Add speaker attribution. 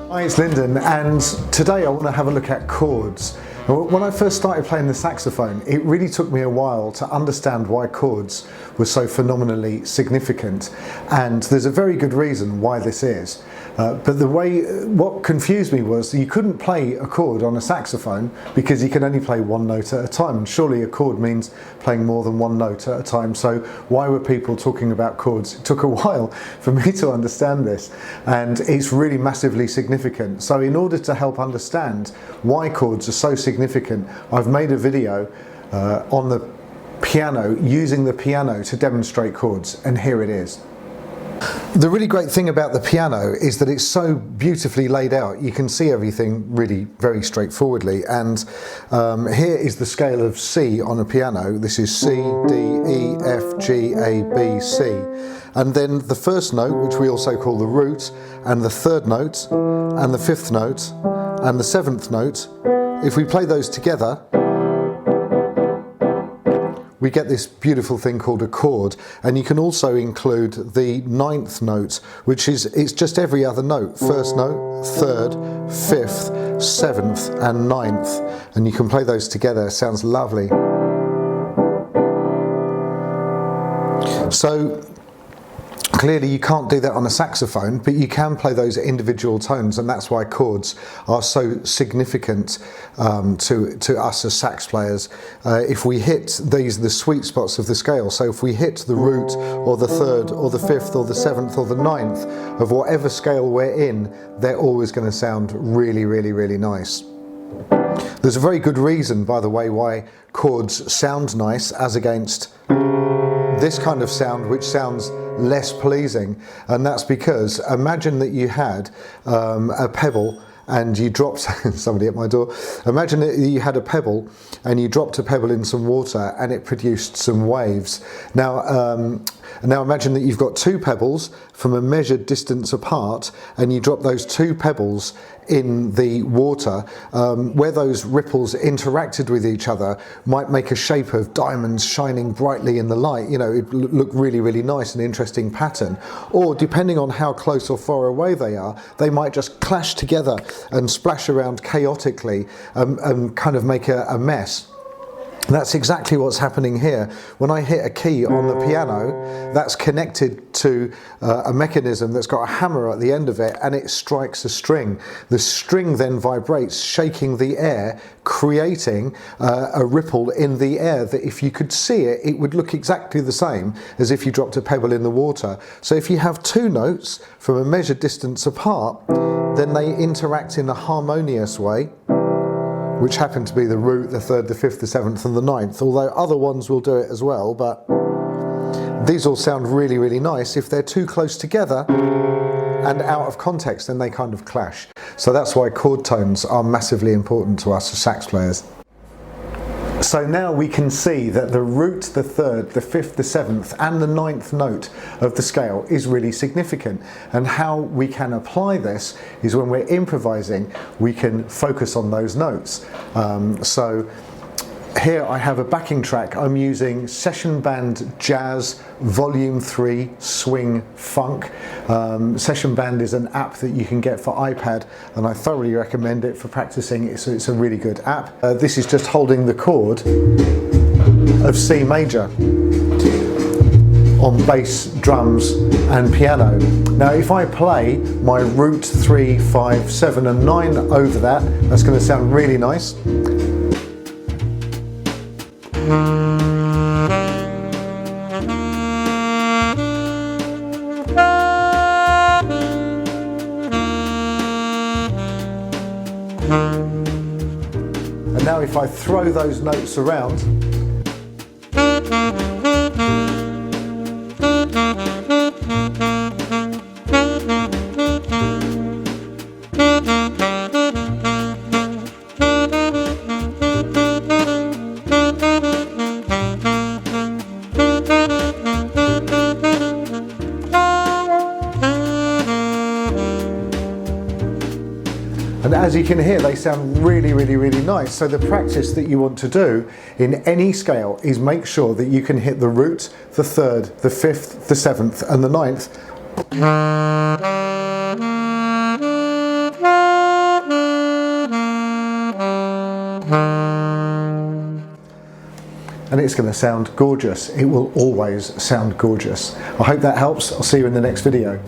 Speaker 1: Hi, it's Lyndon, and today I want to have a look at chords. When I first started playing the saxophone, it really took me a while to understand why chords were so phenomenally significant, and there's a very good reason why this is. But what confused me was you couldn't play a chord on a saxophone because you can only play one note at a time, and surely a chord means playing more than one note at a time. So why were people talking about chords? It took a while for me to understand this, and it's really massively significant. So in order to help understand why chords are so significant, I've made a video on the piano, using the piano to demonstrate chords, and here it is. The really great thing about the piano is that it's so beautifully laid out. You can see everything really very straightforwardly, and here is the scale of C on a piano. This is C, D, E, F, G, A, B, C. And then the first note, which we also call the root, and the third note, and the fifth note, and the seventh note. If we play those together, we get this beautiful thing called a chord. And you can also include the ninth note, which is, it's just every other note. First note, third, fifth, seventh, and ninth. And you can play those together. It sounds lovely. So clearly you can't do that on a saxophone, but you can play those individual tones, and that's why chords are so significant to us as sax players. If we hit the sweet spots of the scale, so if we hit the root or the third or the fifth or the seventh or the ninth of whatever scale we're in, they're always going to sound really, really, really nice. There's a very good reason, by the way, why chords sound nice as against this kind of sound, which sounds less pleasing, and that's because imagine that you had a pebble and you dropped somebody at my door. Imagine that you had a pebble and you dropped a pebble in some water and it produced some waves. Now imagine that you've got two pebbles from a measured distance apart, and you drop those two pebbles in the water. Where those ripples interacted with each other might make a shape of diamonds shining brightly in the light. You know, it look really, really nice, an interesting pattern. Or depending on how close or far away they are, they might just clash together and splash around chaotically and kind of make a mess. That's exactly what's happening here. When I hit a key on the piano, that's connected to a mechanism that's got a hammer at the end of it, and it strikes a string. The string then vibrates, shaking the air, creating a ripple in the air that if you could see it, it would look exactly the same as if you dropped a pebble in the water. So if you have two notes from a measured distance apart, then they interact in a harmonious way, which happen to be the root, the third, the fifth, the seventh, and the ninth, although other ones will do it as well, but these all sound really, really nice. If they're too close together and out of context, then they kind of clash. So that's why chord tones are massively important to us as sax players. So now we can see that the root, the third, the fifth, the seventh, and the ninth note of the scale is really significant. And how we can apply this is when we're improvising, we can focus on those notes. So here I have a backing track. I'm using Session Band Jazz Volume 3 Swing Funk. Session Band is an app that you can get for iPad, and I thoroughly recommend it for practicing. It's a really good app. This is just holding the chord of C major on bass, drums and piano. Now if I play my root 3, 5, 7 and 9 over that, that's going to sound really nice. And now if I throw those notes around, and as you can hear, they sound really, really, really nice. So the practice that you want to do in any scale is make sure that you can hit the root, the third, the fifth, the seventh and the ninth and it's going to sound gorgeous. It will always sound gorgeous. I hope that helps. I'll see you in the next video.